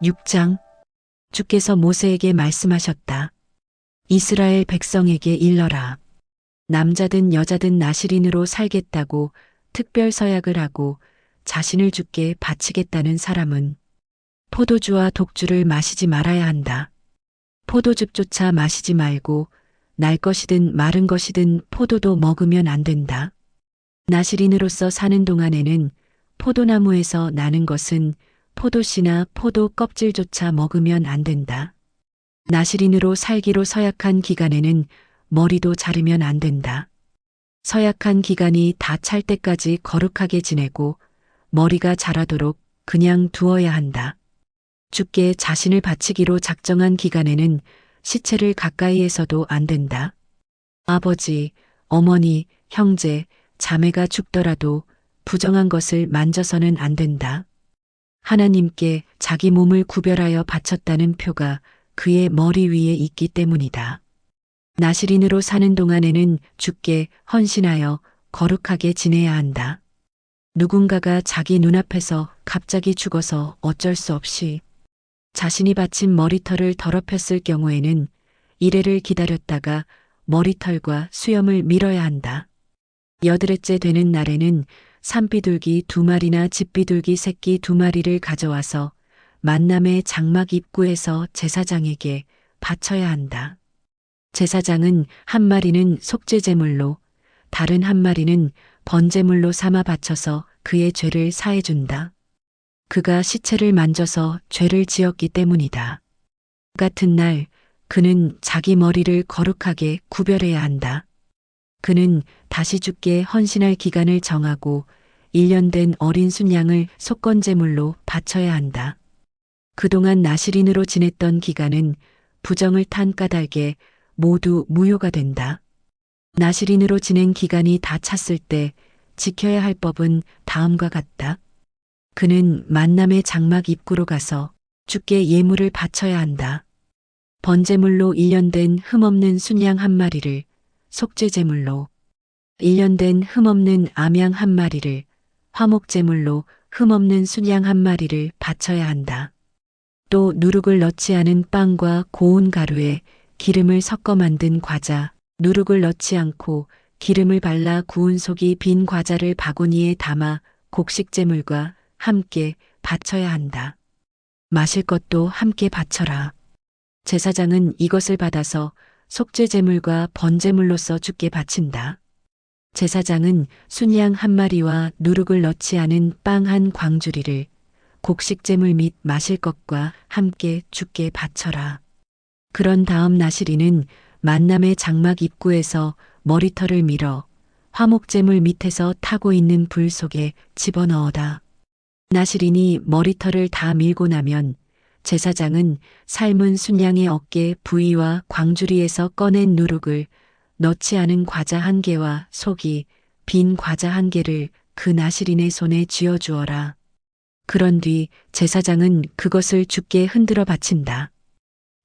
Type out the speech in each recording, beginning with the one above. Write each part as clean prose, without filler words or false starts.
6장. 주께서 모세에게 말씀하셨다. 이스라엘 백성에게 일러라. 남자든 여자든 나실인으로 살겠다고 특별 서약을 하고 자신을 주께 바치겠다는 사람은 포도주와 독주를 마시지 말아야 한다. 포도즙조차 마시지 말고 날 것이든 마른 것이든 포도도 먹으면 안 된다. 나실인으로서 사는 동안에는 포도나무에서 나는 것은 포도씨나 포도 껍질조차 먹으면 안 된다. 나실인으로 살기로 서약한 기간에는 머리도 자르면 안 된다. 서약한 기간이 다 찰 때까지 거룩하게 지내고 머리가 자라도록 그냥 두어야 한다. 주께 자신을 바치기로 작정한 기간에는 시체를 가까이에서도 안 된다. 아버지, 어머니, 형제, 자매가 죽더라도 부정한 것을 만져서는 안 된다. 하나님께 자기 몸을 구별하여 바쳤다는 표가 그의 머리 위에 있기 때문이다. 나실인으로 사는 동안에는 주께 헌신하여 거룩하게 지내야 한다. 누군가가 자기 눈앞에서 갑자기 죽어서 어쩔 수 없이 자신이 바친 머리털을 더럽혔을 경우에는 이래를 기다렸다가 머리털과 수염을 밀어야 한다. 여드레째 되는 날에는 산비둘기 2마리나 집비둘기 새끼 2마리를 가져와서 만남의 장막 입구에서 제사장에게 바쳐야 한다. 제사장은 1마리는 속죄제물로 다른 1마리는 번제물로 삼아 바쳐서 그의 죄를 사해준다. 그가 시체를 만져서 죄를 지었기 때문이다. 같은 날 그는 자기 머리를 거룩하게 구별해야 한다. 그는 다시 주께 헌신할 기간을 정하고 1년 된 어린 순양을 속건제물로 바쳐야 한다. 그동안 나실인으로 지냈던 기간은 부정을 탄 까닭에 모두 무효가 된다. 나실인으로 지낸 기간이 다 찼을 때 지켜야 할 법은 다음과 같다. 그는 만남의 장막 입구로 가서 주께 예물을 바쳐야 한다. 번제물로 1년 된 흠없는 순양 1마리를, 속죄제물로 1년 된 흠없는 암양 1마리를, 화목제물로 흠없는 순양 1마리를 바쳐야 한다. 또 누룩을 넣지 않은 빵과 고운 가루에 기름을 섞어 만든 과자, 누룩을 넣지 않고 기름을 발라 구운 속이 빈 과자를 바구니에 담아 곡식제물과 함께 바쳐야 한다. 마실 것도 함께 바쳐라. 제사장은 이것을 받아서 속죄제물과 번제물로서 주께 바친다. 제사장은 순양 1마리와 누룩을 넣지 않은 빵 1광주리를 곡식제물 및 마실 것과 함께 주께 바쳐라. 그런 다음 나실인은 만남의 장막 입구에서 머리털을 밀어 화목제물 밑에서 타고 있는 불 속에 집어넣어다. 나실인이 머리털을 다 밀고 나면 제사장은 삶은 순양의 어깨 부위와 광주리에서 꺼낸 누룩을 넣지 않은 과자 1개와 속이 빈 과자 1개를 그 나실인의 손에 쥐어 주어라. 그런 뒤 제사장은 그것을 주께 흔들어 바친다.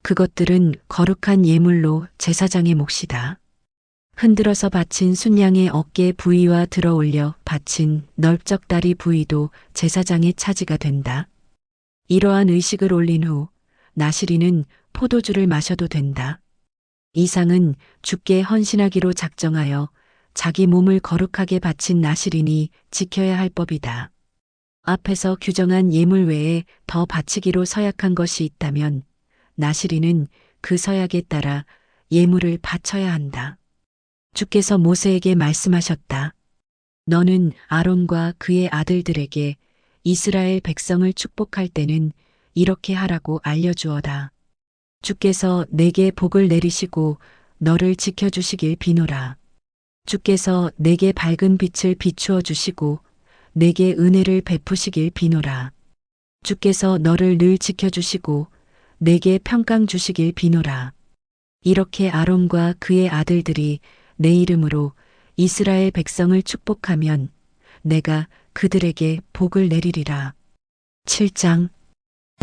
그것들은 거룩한 예물로 제사장의 몫이다. 흔들어서 바친 순양의 어깨 부위와 들어 올려 바친 넓적다리 부위도 제사장의 차지가 된다. 이러한 의식을 올린 후 나실인은 포도주를 마셔도 된다. 이상은 주께 헌신하기로 작정하여 자기 몸을 거룩하게 바친 나실인이 지켜야 할 법이다. 앞에서 규정한 예물 외에 더 바치기로 서약한 것이 있다면 나실인은 그 서약에 따라 예물을 바쳐야 한다. 주께서 모세에게 말씀하셨다. 너는 아론과 그의 아들들에게 이스라엘 백성을 축복할 때는 이렇게 하라고 알려주어다. 주께서 내게 복을 내리시고 너를 지켜주시길 비노라. 주께서 내게 밝은 빛을 비추어 주시고 내게 은혜를 베푸시길 비노라. 주께서 너를 늘 지켜주시고 내게 평강 주시길 비노라. 이렇게 아론과 그의 아들들이 내 이름으로 이스라엘 백성을 축복하면 내가 그들에게 복을 내리리라. 7장.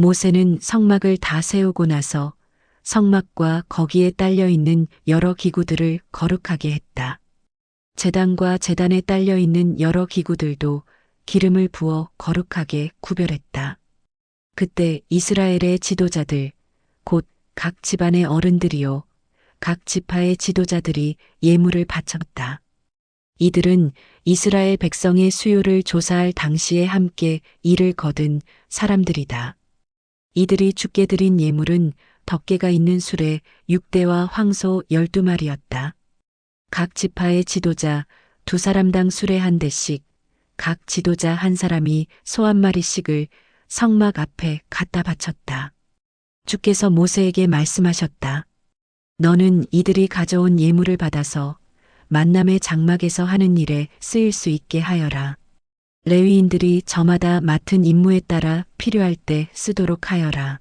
모세는 성막을 다 세우고 나서 성막과 거기에 딸려 있는 여러 기구들을 거룩하게 했다. 제단과 제단에 딸려 있는 여러 기구들도 기름을 부어 거룩하게 구별했다. 그때 이스라엘의 지도자들, 곧 각 집안의 어른들이요, 각 지파의 지도자들이 예물을 바쳤다. 이들은 이스라엘 백성의 수요를 조사할 당시에 함께 일을 거둔 사람들이다. 이들이 주께 드린 예물은 덮개가 있는 수레 6대와 황소 12마리였다. 각 지파의 지도자 2사람당 수레 1대씩, 각 지도자 1사람이 소 1마리씩을 성막 앞에 갖다 바쳤다. 주께서 모세에게 말씀하셨다. 너는 이들이 가져온 예물을 받아서 만남의 장막에서 하는 일에 쓰일 수 있게 하여라. 레위인들이 저마다 맡은 임무에 따라 필요할 때 쓰도록 하여라.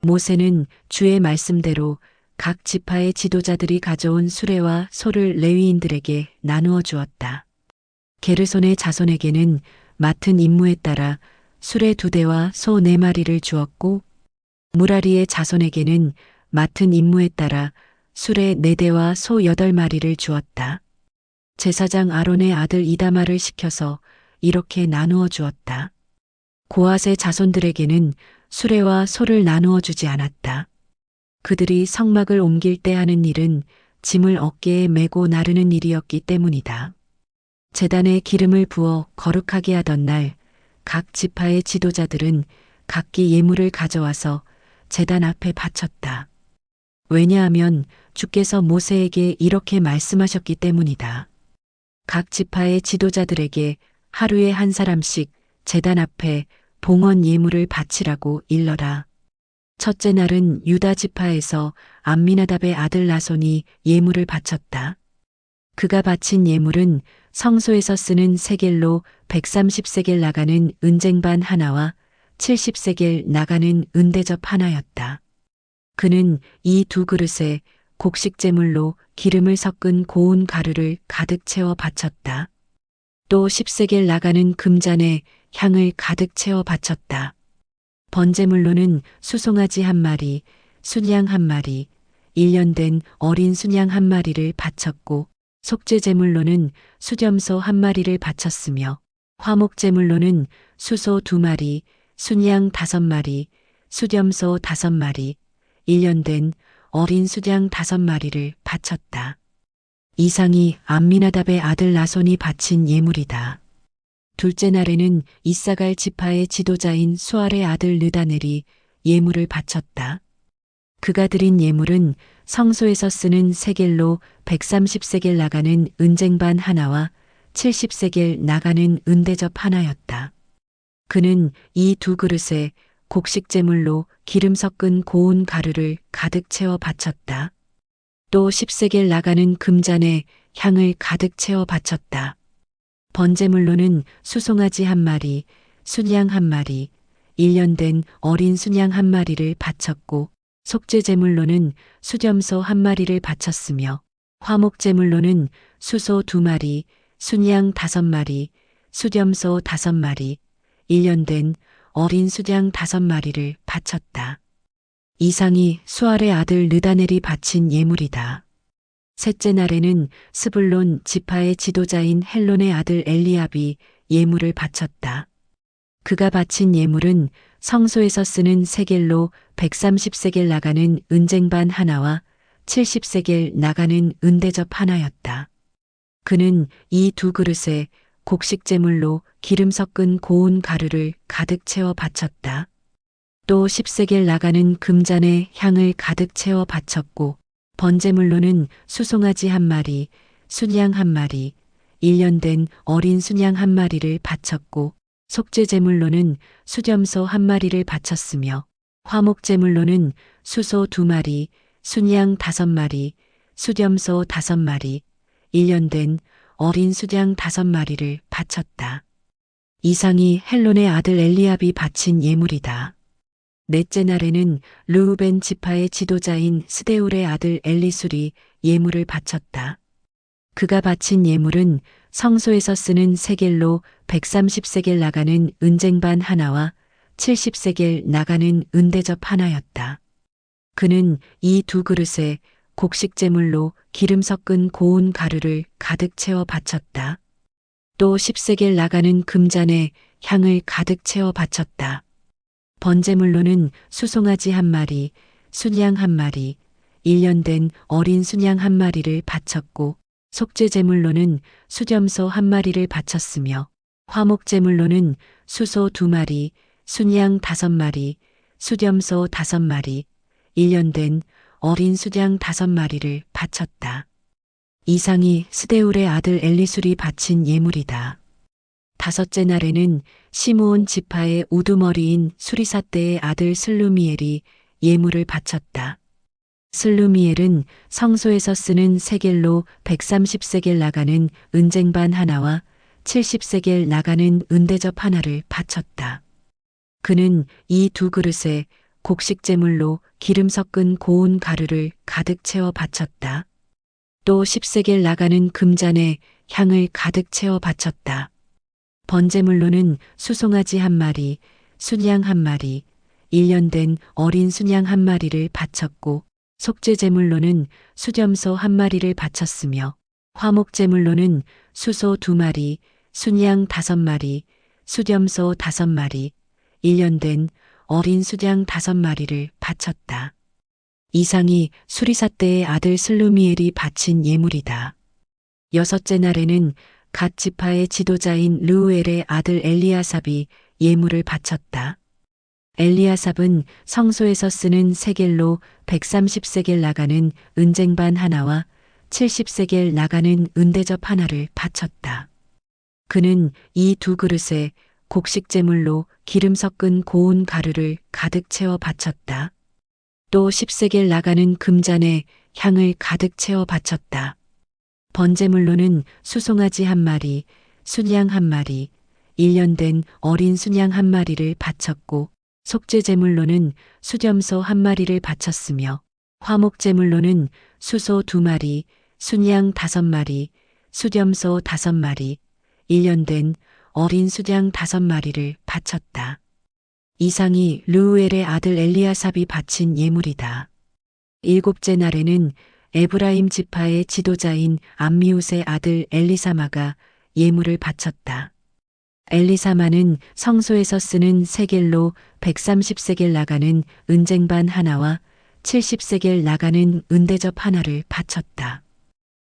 모세는 주의 말씀대로 각 지파의 지도자들이 가져온 수레와 소를 레위인들에게 나누어 주었다. 게르손의 자손에게는 맡은 임무에 따라 수레 2대와 소 4마리를 주었고, 무라리의 자손에게는 맡은 임무에 따라 수레 4대와 소 8마리를 주었다. 제사장 아론의 아들 이다마를 시켜서 이렇게 나누어 주었다. 고앗의 자손들에게는 수레와 소를 나누어 주지 않았다. 그들이 성막을 옮길 때 하는 일은 짐을 어깨에 메고 나르는 일이었기 때문이다. 제단에 기름을 부어 거룩하게 하던 날, 각 지파의 지도자들은 각기 예물을 가져와서 제단 앞에 바쳤다. 왜냐하면 주께서 모세에게 이렇게 말씀하셨기 때문이다. 각 지파의 지도자들에게 하루에 1사람씩 제단 앞에 봉헌 예물을 바치라고 일러라. 첫째 날은 유다 지파에서 암미나답의 아들 나손이 예물을 바쳤다. 그가 바친 예물은 성소에서 쓰는 세겔로 130세겔 나가는 은쟁반 하나와 70세겔 나가는 은대접 하나였다. 그는 이 2그릇에 곡식제물로 기름을 섞은 고운 가루를 가득 채워 바쳤다. 또 10세겔 나가는 금잔에 향을 가득 채워 바쳤다. 번제물로는 수송아지 1마리, 순양 1마리, 1년 된 어린 순양 1마리를 바쳤고, 속죄제물로는 수염소 1마리를 바쳤으며, 화목제물로는 수소 2마리, 순양 5마리, 수염소 5마리, 1년 된 어린 수양 5마리를 바쳤다. 이상이 암미나답의 아들 나손이 바친 예물이다. 둘째 날에는 이사갈 지파의 지도자인 수알의 아들 느다넬이 예물을 바쳤다. 그가 드린 예물은 성소에서 쓰는 세겔로 130세겔 나가는 은쟁반 하나와 70세겔 나가는 은대접 하나였다. 그는 이 2그릇에 곡식제물로 기름 섞은 고운 가루를 가득 채워 바쳤다. 또 10세겔 나가는 금잔에 향을 가득 채워 바쳤다. 번제물로는 수송아지 1마리, 순양 1마리, 1년 된 어린 순양 1마리를 바쳤고, 속죄제물로는 수염소 1마리를 바쳤으며, 화목제물로는 수소 2마리, 순양 5마리, 수염소 5마리, 1년 된 어린 수양 5마리를 바쳤다. 이상이 수알의 아들 느다넬이 바친 예물이다. 셋째 날에는 스불론 지파의 지도자인 헬론의 아들 엘리압이 예물을 바쳤다. 그가 바친 예물은 성소에서 쓰는 세겔로 130세겔 나가는 은쟁반 하나와 70세겔 나가는 은대접 하나였다. 그는 이 2그릇에 곡식제물로 기름 섞은 고운 가루를 가득 채워 바쳤다. 또 10세겔 나가는 금잔에 향을 가득 채워 바쳤고, 번제물로는 수송아지 1마리, 순양 1마리, 1년 된 어린 순양 1마리를 바쳤고, 속죄제물로는 수염소 1마리를 바쳤으며, 화목제물로는 수소 2마리, 순양 5마리, 수염소 5마리, 1년 된 어린 수양 5마리를 바쳤다. 이상이 헬론의 아들 엘리압이 바친 예물이다. 넷째 날에는 르우벤 지파의 지도자인 스데울의 아들 엘리술이 예물을 바쳤다. 그가 바친 예물은 성소에서 쓰는 세겔로 130세겔 나가는 은쟁반 하나와 70세겔 나가는 은대접 하나였다. 그는 이 2그릇에 곡식제물로 기름 섞은 고운 가루를 가득 채워 바쳤다. 또 10세겔 나가는 금잔에 향을 가득 채워 바쳤다. 번제물로는 수송아지 한 마리, 순양 한 마리, 1년 된 어린 순양 한 마리를 바쳤고 속죄제물로는 수염소 한 마리를 바쳤으며 화목제물로는 수소 2마리, 순양 5마리, 수염소 5마리, 1년 된 어린 수양 5마리를 바쳤다. 이상이 스데울의 아들 엘리술이 바친 예물이다. 다섯째 날에는 시므온 지파의 우두머리인 수리사떼의 아들 슬루미엘이 예물을 바쳤다. 슬루미엘은 성소에서 쓰는 세겔로 130세겔 나가는 은쟁반 하나와 70세겔 나가는 은대접 하나를 바쳤다. 그는 이 두 그릇에 곡식제물로 기름 섞은 고운 가루를 가득 채워 바쳤다. 또 10세겔 나가는 금잔에 향을 가득 채워 바쳤다. 번제물로는 수송아지 한 마리, 순양 한 마리, 1년 된 어린 순양 한 마리를 바쳤고 속죄제물로는 수염소 한 마리를 바쳤으며 화목제물로는 수소 2마리, 순양 5마리, 수염소 5마리, 1년 된 어린 수양 5마리를 바쳤다. 이상이 수리사떼의 아들 슬루미엘이 바친 예물이다. 여섯째 날에는 갓 지파의 지도자인 르우엘의 아들 엘리아삽이 예물을 바쳤다. 엘리아삽은 성소에서 쓰는 세겔로 130세겔 나가는 은쟁반 하나와 70세겔 나가는 은대접 하나를 바쳤다. 그는 이 두 그릇에 곡식제물로 기름 섞은 고운 가루를 가득 채워 바쳤다. 또 10세겔 나가는 금잔에 향을 가득 채워 바쳤다. 번제물로는 수송아지 한 마리, 순양 한 마리, 1년 된 어린 순양 한 마리를 바쳤고 속죄제물로는 수염소 한 마리를 바쳤으며 화목제물로는 수소 2마리, 순양 5마리, 수염소 5마리, 1년 된 어린 수양 5마리를 바쳤다. 이상이 르우엘의 아들 엘리아삽이 바친 예물이다. 일곱째 날에는 에브라임 지파의 지도자인 암미웃의 아들 엘리사마가 예물을 바쳤다. 엘리사마는 성소에서 쓰는 세겔로 130세겔 나가는 은쟁반 하나와 70세겔 나가는 은대접 하나를 바쳤다.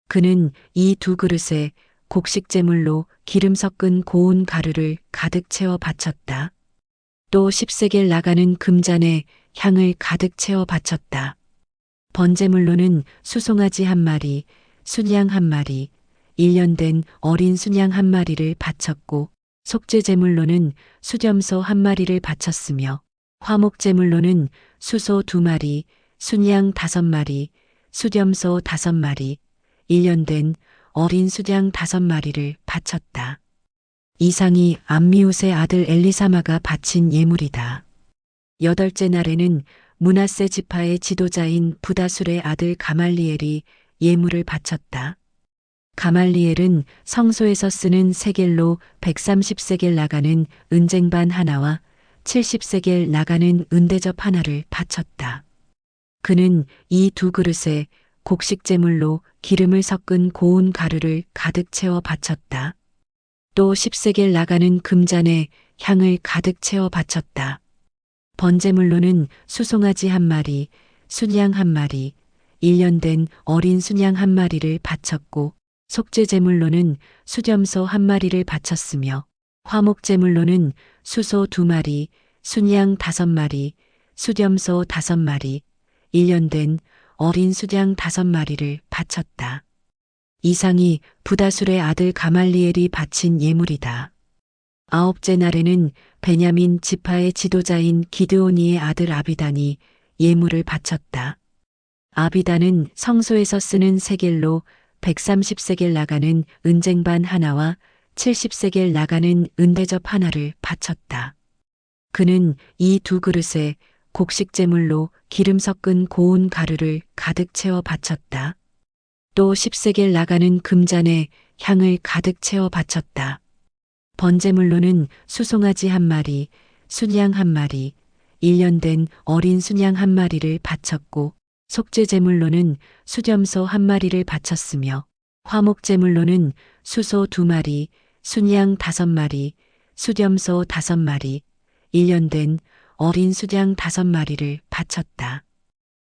그는 이 두 그릇에 곡식제물로 기름 섞은 고운 가루를 가득 채워 바쳤다. 또 10세겔 나가는 금잔에 향을 가득 채워 바쳤다. 번제물로는 수송아지 한 마리, 순양 한 마리, 1년 된 어린 순양 한 마리를 바쳤고 속죄제물로는 수염소 한 마리를 바쳤으며 화목제물로는 수소 2마리, 순양 5마리, 수염소 5마리, 1년 된 어린 수양 5마리를 바쳤다. 이상이 암미웃의 아들 엘리사마가 바친 예물이다. 여덟째 날에는 므낫세 지파의 지도자인 부다술의 아들 가말리엘이 예물을 바쳤다. 가말리엘은 성소에서 쓰는 세겔로 130세겔 나가는 은쟁반 하나와 70세겔 나가는 은대접 하나를 바쳤다. 그는 이 두 그릇에 곡식제물로 기름을 섞은 고운 가루를 가득 채워 바쳤다. 또 10세겔 나가는 금잔에 향을 가득 채워 바쳤다. 번제물로는 수송아지 한 마리, 순양 한 마리, 1년 된 어린 순양 한 마리를 바쳤고 속죄제물로는 수염소 한 마리를 바쳤으며 화목제물로는 수소 2마리, 순양 5마리, 수염소 5마리, 1년 된 어린 수양 5마리를 바쳤다. 이상이 부다술의 아들 가말리엘이 바친 예물이다. 아홉째 날에는 베냐민 지파의 지도자인 기드오니의 아들 아비단이 예물을 바쳤다. 아비단은 성소에서 쓰는 세겔로 130세겔 나가는 은쟁반 하나와 70세겔 나가는 은대접 하나를 바쳤다. 그는 이 두 그릇에 곡식제물로 기름 섞은 고운 가루를 가득 채워 바쳤다. 또 10세겔 나가는 금잔에 향을 가득 채워 바쳤다. 번제물로는 수송아지 한 마리, 순양 한 마리, 1년 된 어린 순양 한 마리를 바쳤고 속죄제물로는 수염소 한 마리를 바쳤으며 화목제물로는 수소 2마리, 순양 5마리, 수염소 5마리, 1년 된 어린 수양 5마리를 바쳤다.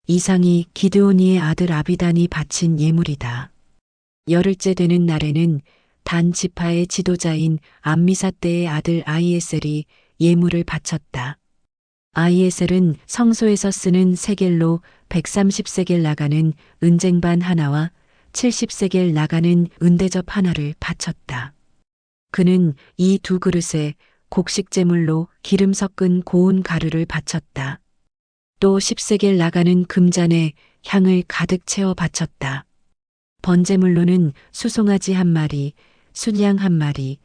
이상이 기드오니의 아들 아비단이 바친 예물이다. 열흘째 되는 날에는 단 지파의 지도자인 암미사 때의 아들 아이에셀이 예물을 바쳤다. 아이에셀은 성소에서 쓰는 세겔로 130세겔 나가는 은쟁반 하나와 70세겔 나가는 은대접 하나를 바쳤다. 그는 이 2그릇에 곡식 제물로 기름 섞은 고운 가루를 바쳤다. 또 10세겔 나가는 금잔에 향을 가득 채워 바쳤다. 번제물로는 수송아지 1마리, 순양 1마리,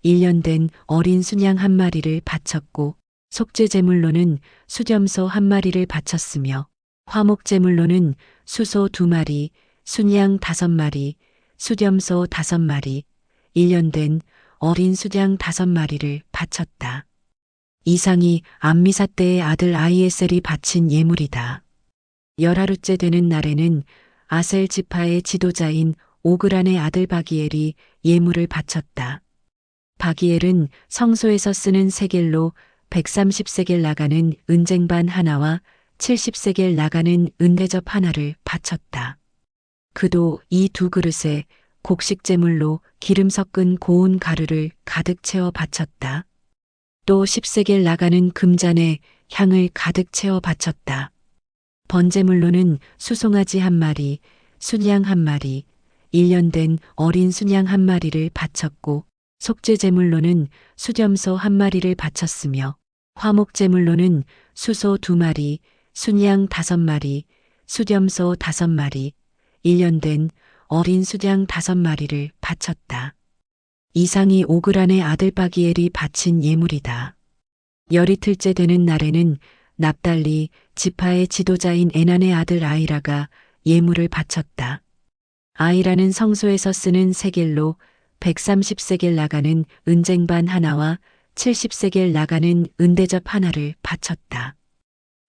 1년 된 어린 순양 1마리를 바쳤고 속죄제물로는 수염소 1마리를 바쳤으며 화목제물로는 수소 2마리, 순양 5마리, 수염소 5마리, 1년 된 어린 수양 5마리를 바쳤다. 이상이 암미사 때의 아들 아이에셀이 바친 예물이다. 열하루째 되는 날에는 아셀 지파의 지도자인 오그란의 아들 바기엘이 예물을 바쳤다. 바기엘은 성소에서 쓰는 세겔로 130세겔 나가는 은쟁반 하나와 70세겔 나가는 은대접 하나를 바쳤다. 그도 이 2그릇에 곡식 제물로 기름 섞은 고운 가루를 가득 채워 바쳤다. 또 10세겔 나가는 금잔에 향을 가득 채워 바쳤다. 번제물로는 수송아지 1마리, 순양 1마리, 1년 된 어린 순양 1마리를 바쳤고 속죄제물로는 수염소 1마리를 바쳤으며 화목제물로는 수소 2마리, 순양 5마리, 수염소 5마리, 1년 된 어린 수양 5마리를 바쳤다. 이상이 오그란의 아들 바기엘이 바친 예물이다. 열이틀째 되는 날에는 납달리 지파의 지도자인 에난의 아들 아이라가 예물을 바쳤다. 아이라는 성소에서 쓰는 세겔로 130세겔 나가는 은쟁반 하나와 70세겔 나가는 은대접 하나를 바쳤다.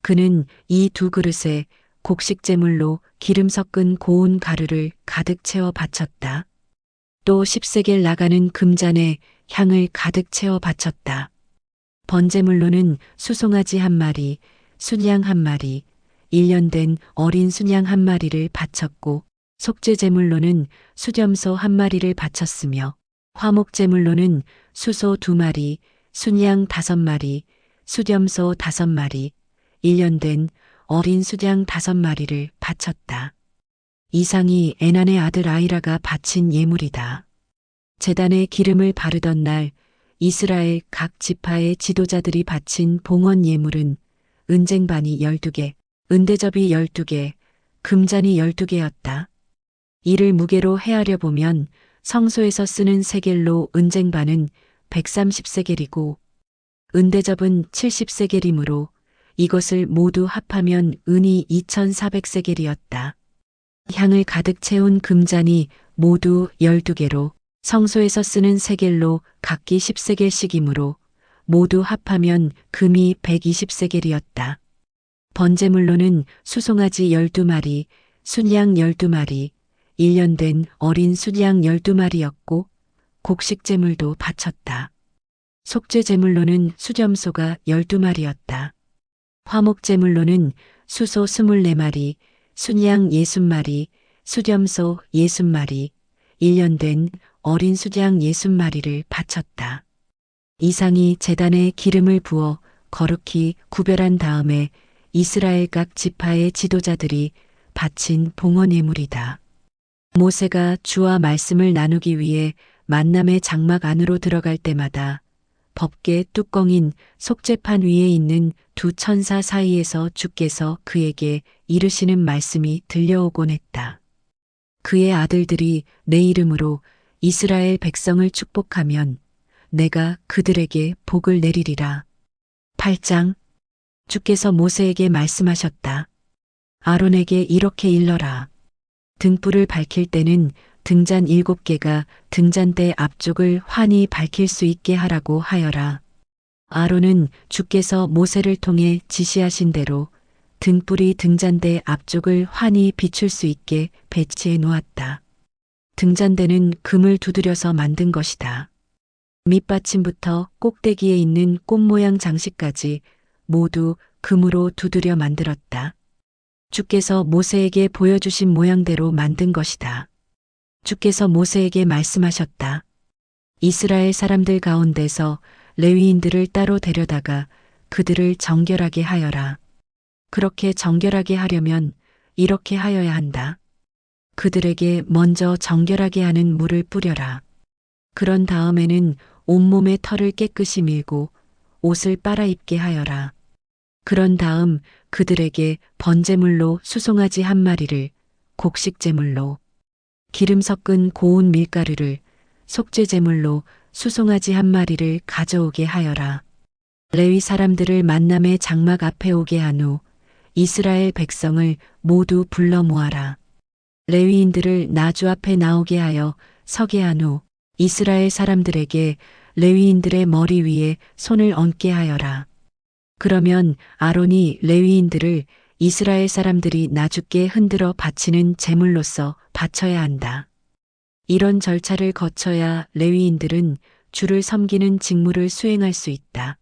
그는 이 2그릇에 곡식 제물로 기름 섞은 고운 가루를 가득 채워 바쳤다. 또 10세겔 나가는 금잔에 향을 가득 채워 바쳤다. 번제물로는 수송아지 1마리, 순양 1마리, 1년 된 어린 순양 1마리를 바쳤고 속죄제물로는 수염소 1마리를 바쳤으며 화목제물로는 수소 2마리, 순양 5마리, 수염소 5마리, 1년 된 어린 수양 5마리를 바쳤다. 이상이 에난의 아들 아이라가 바친 예물이다. 제단에 기름을 바르던 날 이스라엘 각 지파의 지도자들이 바친 봉헌 예물은 은쟁반이 12개, 은대접이 12개, 금잔이 12개였다. 이를 무게로 헤아려 보면 성소에서 쓰는 세겔로 은쟁반은 130세겔이고 은대접은 70세겔이므로 이것을 모두 합하면 은이 2400세겔이었다. 향을 가득 채운 금잔이 모두 12개로 성소에서 쓰는 세겔로 각기 10세겔씩이므로 모두 합하면 금이 120세겔이었다. 번제물로는 수송아지 12마리, 순양 12마리, 1년 된 어린 순양 12마리였고 곡식제물도 바쳤다. 속죄제물로는 수염소가 12마리였다. 화목제물로는 수소 24마리, 순양 60마리, 수염소 60마리, 1년 된 어린 수양 60마리를 바쳤다. 이상이 제단에 기름을 부어 거룩히 구별한 다음에 이스라엘 각 지파의 지도자들이 바친 봉헌 예물이다. 모세가 주와 말씀을 나누기 위해 만남의 장막 안으로 들어갈 때마다 법궤 뚜껑인 속죄판 위에 있는 두 천사 사이에서 주께서 그에게 이르시는 말씀이 들려오곤 했다. 그의 아들들이 내 이름으로 이스라엘 백성을 축복하면 내가 그들에게 복을 내리리라. 8장. 주께서 모세에게 말씀하셨다. 아론에게 이렇게 일러라. 등불을 밝힐 때는 등잔 7개가 등잔대 앞쪽을 환히 밝힐 수 있게 하라고 하여라. 아론은 주께서 모세를 통해 지시하신 대로 등불이 등잔대 앞쪽을 환히 비출 수 있게 배치해 놓았다. 등잔대는 금을 두드려서 만든 것이다. 밑받침부터 꼭대기에 있는 꽃 모양 장식까지 모두 금으로 두드려 만들었다. 주께서 모세에게 보여주신 모양대로 만든 것이다. 주께서 모세에게 말씀하셨다. 이스라엘 사람들 가운데서 레위인들을 따로 데려다가 그들을 정결하게 하여라. 그렇게 정결하게 하려면 이렇게 하여야 한다. 그들에게 먼저 정결하게 하는 물을 뿌려라. 그런 다음에는 온몸의 털을 깨끗이 밀고 옷을 빨아입게 하여라. 그런 다음 그들에게 번제물로 수송아지 한 마리를, 곡식제물로 기름 섞은 고운 밀가루를, 속죄제물로 수송아지 한 마리를 가져오게 하여라. 레위 사람들을 만남의 장막 앞에 오게 한 후 이스라엘 백성을 모두 불러 모아라. 레위인들을 나주 앞에 나오게 하여 서게 한 후 이스라엘 사람들에게 레위인들의 머리 위에 손을 얹게 하여라. 그러면 아론이 레위인들을 이스라엘 사람들이 나주께 흔들어 바치는 제물로서 바쳐야 한다. 이런 절차를 거쳐야 레위인들은 주를 섬기는 직무를 수행할 수 있다.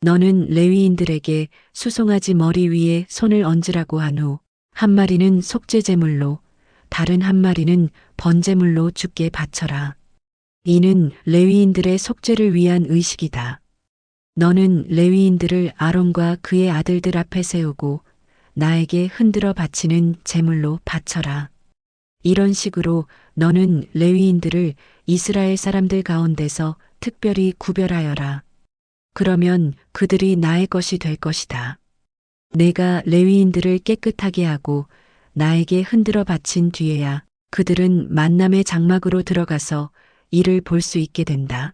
너는 레위인들에게 수송아지 머리 위에 손을 얹으라고 한 후 한 마리는 속죄제물로 다른 한 마리는 번제물로 주께 바쳐라. 이는 레위인들의 속죄를 위한 의식이다. 너는 레위인들을 아론과 그의 아들들 앞에 세우고 나에게 흔들어 바치는 제물로 바쳐라. 이런 식으로 너는 레위인들을 이스라엘 사람들 가운데서 특별히 구별하여라. 그러면 그들이 나의 것이 될 것이다. 내가 레위인들을 깨끗하게 하고 나에게 흔들어 바친 뒤에야 그들은 만남의 장막으로 들어가서 이를 볼 수 있게 된다.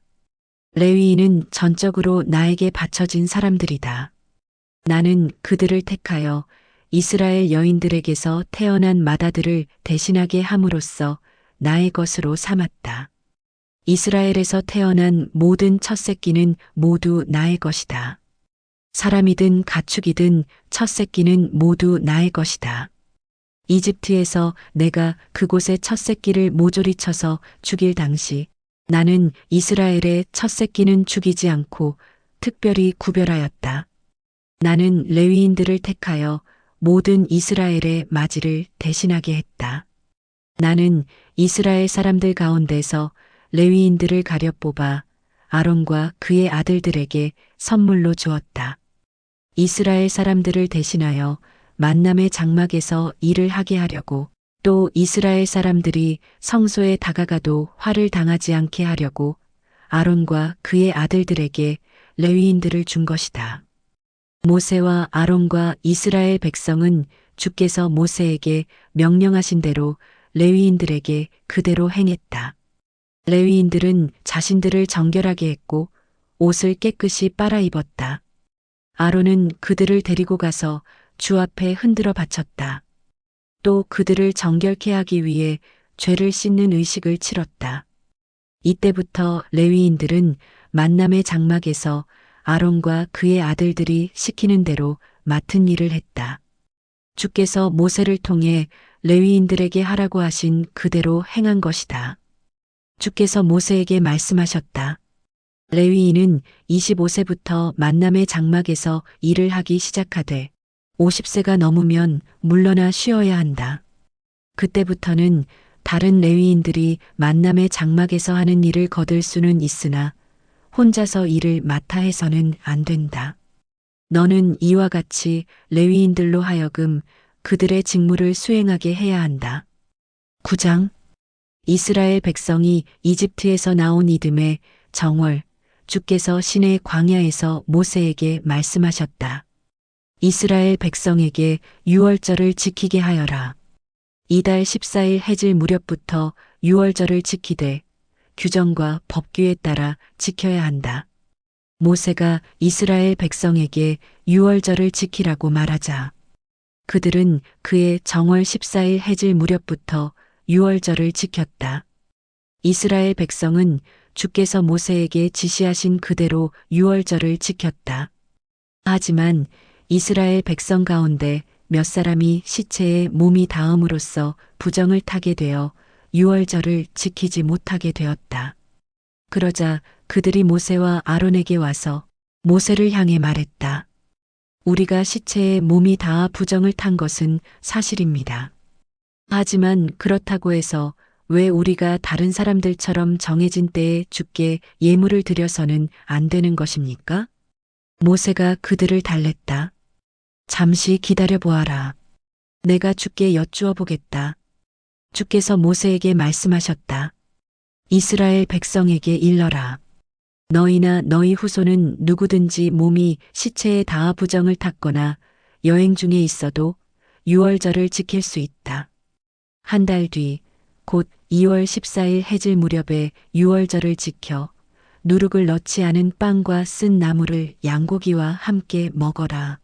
레위인은 전적으로 나에게 바쳐진 사람들이다. 나는 그들을 택하여 이스라엘 여인들에게서 태어난 맏아들을 대신하게 함으로써 나의 것으로 삼았다. 이스라엘에서 태어난 모든 첫 새끼는 모두 나의 것이다. 사람이든 가축이든 첫 새끼는 모두 나의 것이다. 이집트에서 내가 그곳의 첫 새끼를 모조리 쳐서 죽일 당시 나는 이스라엘의 첫 새끼는 죽이지 않고 특별히 구별하였다. 나는 레위인들을 택하여 모든 이스라엘의 맞이를 대신하게 했다. 나는 이스라엘 사람들 가운데서 레위인들을 가려 뽑아 아론과 그의 아들들에게 선물로 주었다. 이스라엘 사람들을 대신하여 만남의 장막에서 일을 하게 하려고 또 이스라엘 사람들이 성소에 다가가도 화를 당하지 않게 하려고 아론과 그의 아들들에게 레위인들을 준 것이다. 모세와 아론과 이스라엘 백성은 주께서 모세에게 명령하신 대로 레위인들에게 그대로 행했다. 레위인들은 자신들을 정결하게 했고 옷을 깨끗이 빨아 입었다. 아론은 그들을 데리고 가서 주 앞에 흔들어 바쳤다. 또 그들을 정결케 하기 위해 죄를 씻는 의식을 치렀다. 이때부터 레위인들은 만남의 장막에서 아론과 그의 아들들이 시키는 대로 맡은 일을 했다. 주께서 모세를 통해 레위인들에게 하라고 하신 그대로 행한 것이다. 주께서 모세에게 말씀하셨다. 레위인은 25세부터 만남의 장막에서 일을 하기 시작하되 50세가 넘으면 물러나 쉬어야 한다. 그때부터는 다른 레위인들이 만남의 장막에서 하는 일을 거둘 수는 있으나 혼자서 일을 맡아 해서는 안 된다. 너는 이와 같이 레위인들로 하여금 그들의 직무를 수행하게 해야 한다. 9장 이스라엘 백성이 이집트에서 나온 이듬해 정월 주께서 시내 광야에서 모세에게 말씀하셨다. 이스라엘 백성에게 유월절을 지키게 하여라. 이달 14일 해질 무렵부터 유월절을 지키되 규정과 법규에 따라 지켜야 한다. 모세가 이스라엘 백성에게 유월절을 지키라고 말하자 그들은 그의 정월 14일 해질 무렵부터 유월절을 지켰다. 이스라엘 백성은 주께서 모세에게 지시하신 그대로 유월절을 지켰다. 하지만 이스라엘 백성 가운데 몇 사람이 시체에 몸이 닿음으로써 부정을 타게 되어 유월절을 지키지 못하게 되었다. 그러자 그들이 모세와 아론에게 와서 모세를 향해 말했다. 우리가 시체에 몸이 닿아 부정을 탄 것은 사실입니다. 하지만 그렇다고 해서 왜 우리가 다른 사람들처럼 정해진 때에 주께 예물을 드려서는 안 되는 것입니까? 모세가 그들을 달랬다. 잠시 기다려 보아라. 내가 주께 여쭈어 보겠다. 주께서 모세에게 말씀하셨다. 이스라엘 백성에게 일러라. 너희나 너희 후손은 누구든지 몸이 시체에 닿아 부정을 탔거나 여행 중에 있어도 유월절을 지킬 수 있다. 한 달 뒤, 곧 2월 14일 해질 무렵에 유월절을 지켜 누룩을 넣지 않은 빵과 쓴 나물을 양고기와 함께 먹어라.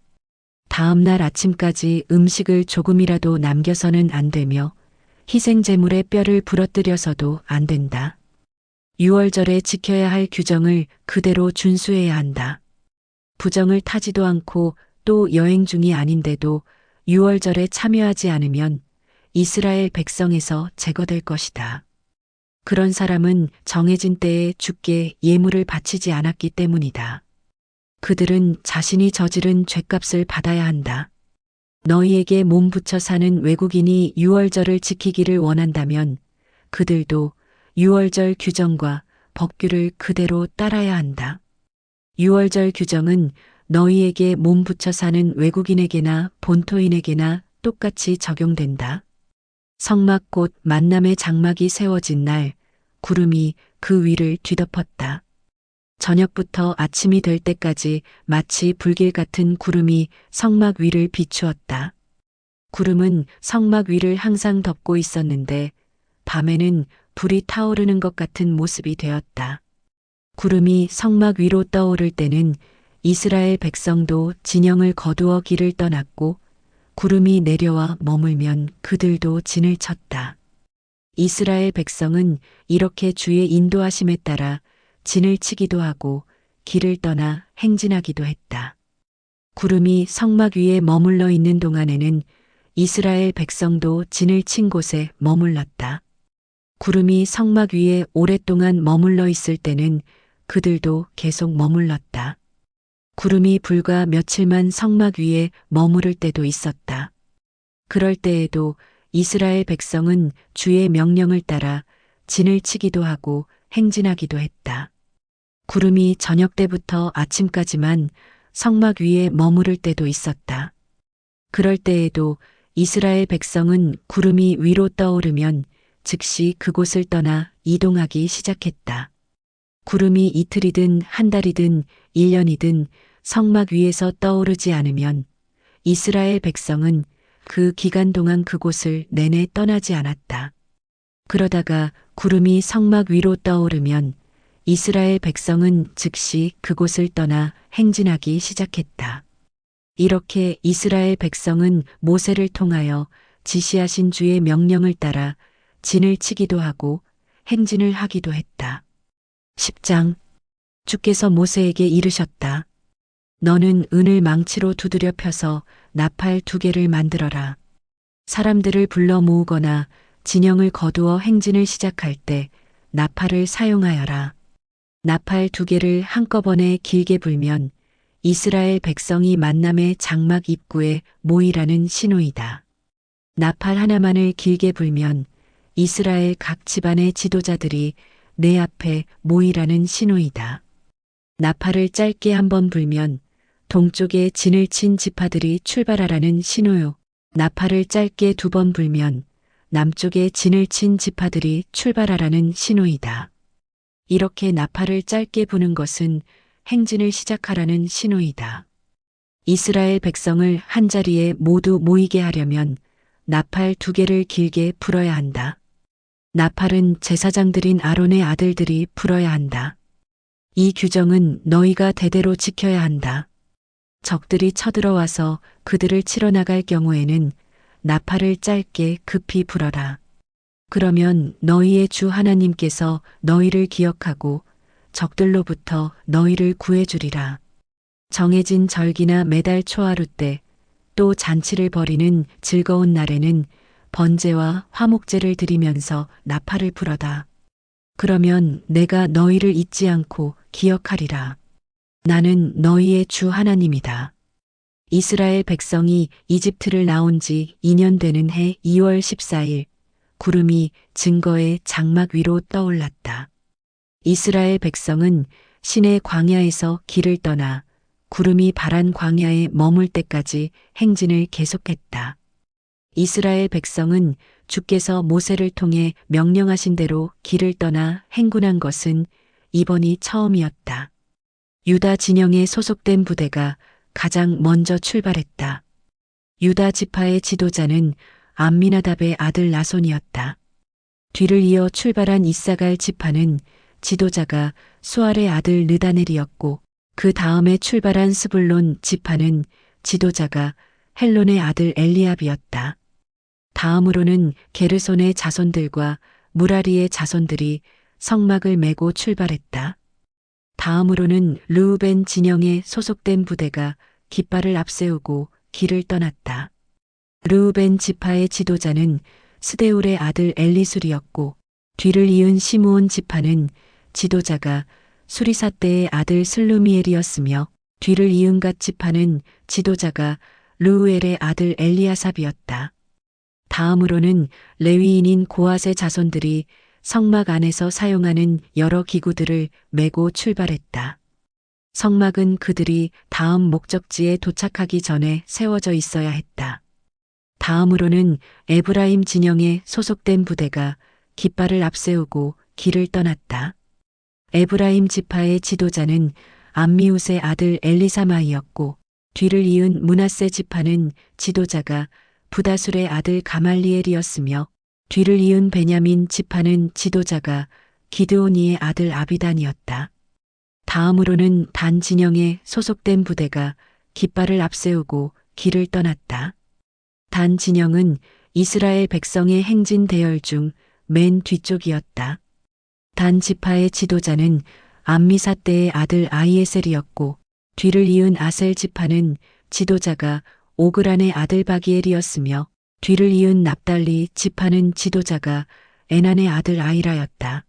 다음 날 아침까지 음식을 조금이라도 남겨서는 안 되며 희생제물의 뼈를 부러뜨려서도 안 된다. 유월절에 지켜야 할 규정을 그대로 준수해야 한다. 부정을 타지도 않고 또 여행 중이 아닌데도 유월절에 참여하지 않으면 이스라엘 백성에서 제거될 것이다. 그런 사람은 정해진 때에 주께 예물을 바치지 않았기 때문이다. 그들은 자신이 저지른 죗값을 받아야 한다. 너희에게 몸 붙여 사는 외국인이 유월절을 지키기를 원한다면 그들도 유월절 규정과 법규를 그대로 따라야 한다. 유월절 규정은 너희에게 몸 붙여 사는 외국인에게나 본토인에게나 똑같이 적용된다. 성막 곧 만남의 장막이 세워진 날, 구름이 그 위를 뒤덮었다. 저녁부터 아침이 될 때까지 마치 불길 같은 구름이 성막 위를 비추었다. 구름은 성막 위를 항상 덮고 있었는데 밤에는 불이 타오르는 것 같은 모습이 되었다. 구름이 성막 위로 떠오를 때는 이스라엘 백성도 진영을 거두어 길을 떠났고 구름이 내려와 머물면 그들도 진을 쳤다. 이스라엘 백성은 이렇게 주의 인도하심에 따라 진을 치기도 하고 길을 떠나 행진하기도 했다. 구름이 성막 위에 머물러 있는 동안에는 이스라엘 백성도 진을 친 곳에 머물렀다. 구름이 성막 위에 오랫동안 머물러 있을 때는 그들도 계속 머물렀다. 구름이 불과 며칠만 성막 위에 머무를 때도 있었다. 그럴 때에도 이스라엘 백성은 주의 명령을 따라 진을 치기도 하고 행진하기도 했다. 구름이 저녁 때부터 아침까지만 성막 위에 머무를 때도 있었다. 그럴 때에도 이스라엘 백성은 구름이 위로 떠오르면 즉시 그곳을 떠나 이동하기 시작했다. 구름이 이틀이든 한 달이든 1년이든 성막 위에서 떠오르지 않으면 이스라엘 백성은 그 기간 동안 그곳을 내내 떠나지 않았다. 그러다가 구름이 성막 위로 떠오르면 이스라엘 백성은 즉시 그곳을 떠나 행진하기 시작했다. 이렇게 이스라엘 백성은 모세를 통하여 지시하신 주의 명령을 따라 진을 치기도 하고 행진을 하기도 했다. 10장. 주께서 모세에게 이르셨다. 너는 은을 망치로 두드려 펴서 나팔 2개를 만들어라. 사람들을 불러 모으거나 진영을 거두어 행진을 시작할 때 나팔을 사용하여라. 나팔 2개를 한꺼번에 길게 불면 이스라엘 백성이 만남의 장막 입구에 모이라는 신호이다. 나팔 하나만을 길게 불면 이스라엘 각 집안의 지도자들이 내 앞에 모이라는 신호이다. 나팔을 짧게 한번 불면 동쪽에 진을 친 지파들이 출발하라는 신호요. 나팔을 짧게 2번 불면 남쪽에 진을 친 지파들이 출발하라는 신호이다. 이렇게 나팔을 짧게 부는 것은 행진을 시작하라는 신호이다. 이스라엘 백성을 한자리에 모두 모이게 하려면 나팔 2개를 길게 불어야 한다. 나팔은 제사장들인 아론의 아들들이 불어야 한다. 이 규정은 너희가 대대로 지켜야 한다. 적들이 쳐들어와서 그들을 치러 나갈 경우에는 나팔을 짧게 급히 불어라. 그러면 너희의 주 하나님께서 너희를 기억하고 적들로부터 너희를 구해주리라. 정해진 절기나 매달 초하루 때 또 잔치를 벌이는 즐거운 날에는 번제와 화목제를 드리면서 나팔을 불어다. 그러면 내가 너희를 잊지 않고 기억하리라. 나는 너희의 주 하나님이다. 이스라엘 백성이 이집트를 나온 지 2년 되는 해 2월 14일 구름이 증거의 장막 위로 떠올랐다. 이스라엘 백성은 시내 광야에서 길을 떠나 구름이 바란 광야에 머물 때까지 행진을 계속했다. 이스라엘 백성은 주께서 모세를 통해 명령하신 대로 길을 떠나 행군한 것은 이번이 처음이었다. 유다 진영에 소속된 부대가 가장 먼저 출발했다. 유다 지파의 지도자는 암미나답의 아들 나손이었다. 뒤를 이어 출발한 이사갈 지파는 지도자가 수알의 아들 느다넬이었고 그 다음에 출발한 스불론 지파는 지도자가 헬론의 아들 엘리압이었다. 다음으로는 게르손의 자손들과 무라리의 자손들이 성막을 메고 출발했다. 다음으로는 르우벤 진영에 소속된 부대가 깃발을 앞세우고 길을 떠났다. 르우벤 지파의 지도자는 스데울의 아들 엘리술이었고 뒤를 이은 시므온 지파는 지도자가 수리사떼의 아들 슬루미엘이었으며 뒤를 이은 갓 지파는 지도자가 르우엘의 아들 엘리아삽이었다. 다음으로는 레위인인 고앗의 자손들이 성막 안에서 사용하는 여러 기구들을 메고 출발했다. 성막은 그들이 다음 목적지에 도착하기 전에 세워져 있어야 했다. 다음으로는 에브라임 진영에 소속된 부대가 깃발을 앞세우고 길을 떠났다. 에브라임 지파의 지도자는 암미웃의 아들 엘리사마이였고 뒤를 이은 므낫세 지파는 지도자가 부다술의 아들 가말리엘이었으며 뒤를 이은 베냐민 지파는 지도자가 기드오니의 아들 아비단이었다. 다음으로는 단 진영에 소속된 부대가 깃발을 앞세우고 길을 떠났다. 단 진영은 이스라엘 백성의 행진 대열 중 맨 뒤쪽이었다. 단 지파의 지도자는 암미사떼의 아들 아이에셀이었고 뒤를 이은 아셀 지파는 지도자가 오그란의 아들 바기엘이었으며 뒤를 이은 납달리 지파는 지도자가 에난의 아들 아이라였다.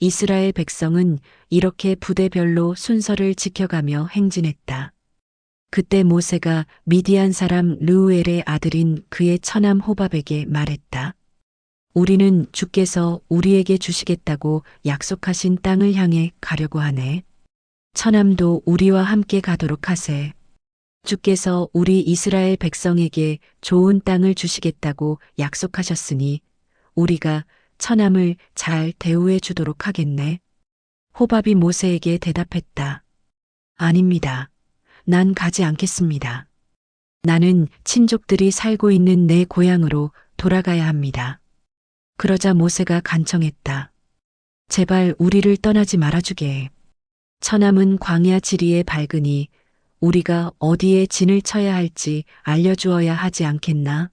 이스라엘 백성은 이렇게 부대별로 순서를 지켜가며 행진했다. 그때 모세가 미디안 사람 르우엘의 아들인 그의 처남 호밥에게 말했다. 우리는 주께서 우리에게 주시겠다고 약속하신 땅을 향해 가려고 하네. 처남도 우리와 함께 가도록 하세. 주께서 우리 이스라엘 백성에게 좋은 땅을 주시겠다고 약속하셨으니 우리가 처남을 잘 대우해 주도록 하겠네. 호밥이 모세에게 대답했다. 아닙니다. 난 가지 않겠습니다. 나는 친족들이 살고 있는 내 고향으로 돌아가야 합니다. 그러자 모세가 간청했다. 제발 우리를 떠나지 말아주게. 처남은 광야 지리에 밝으니 우리가 어디에 진을 쳐야 할지 알려주어야 하지 않겠나?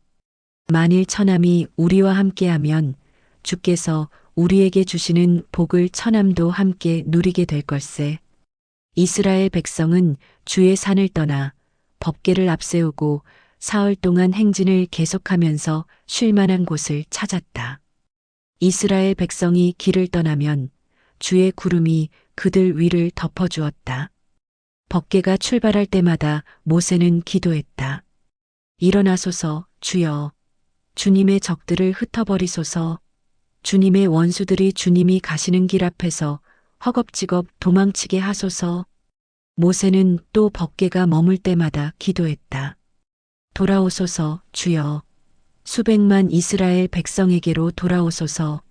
만일 처남이 우리와 함께하면 주께서 우리에게 주시는 복을 처남도 함께 누리게 될 걸세. 이스라엘 백성은 주의 산을 떠나 법궤를 앞세우고 사흘 동안 행진을 계속하면서 쉴 만한 곳을 찾았다. 이스라엘 백성이 길을 떠나면 주의 구름이 그들 위를 덮어주었다. 법궤가 출발할 때마다 모세는 기도했다. 일어나소서 주여, 주님의 적들을 흩어버리소서. 주님의 원수들이 주님이 가시는 길 앞에서 허겁지겁 도망치게 하소서. 모세는 또 법궤가 머물 때마다 기도했다. 돌아오소서 주여, 수백만 이스라엘 백성에게로 돌아오소서.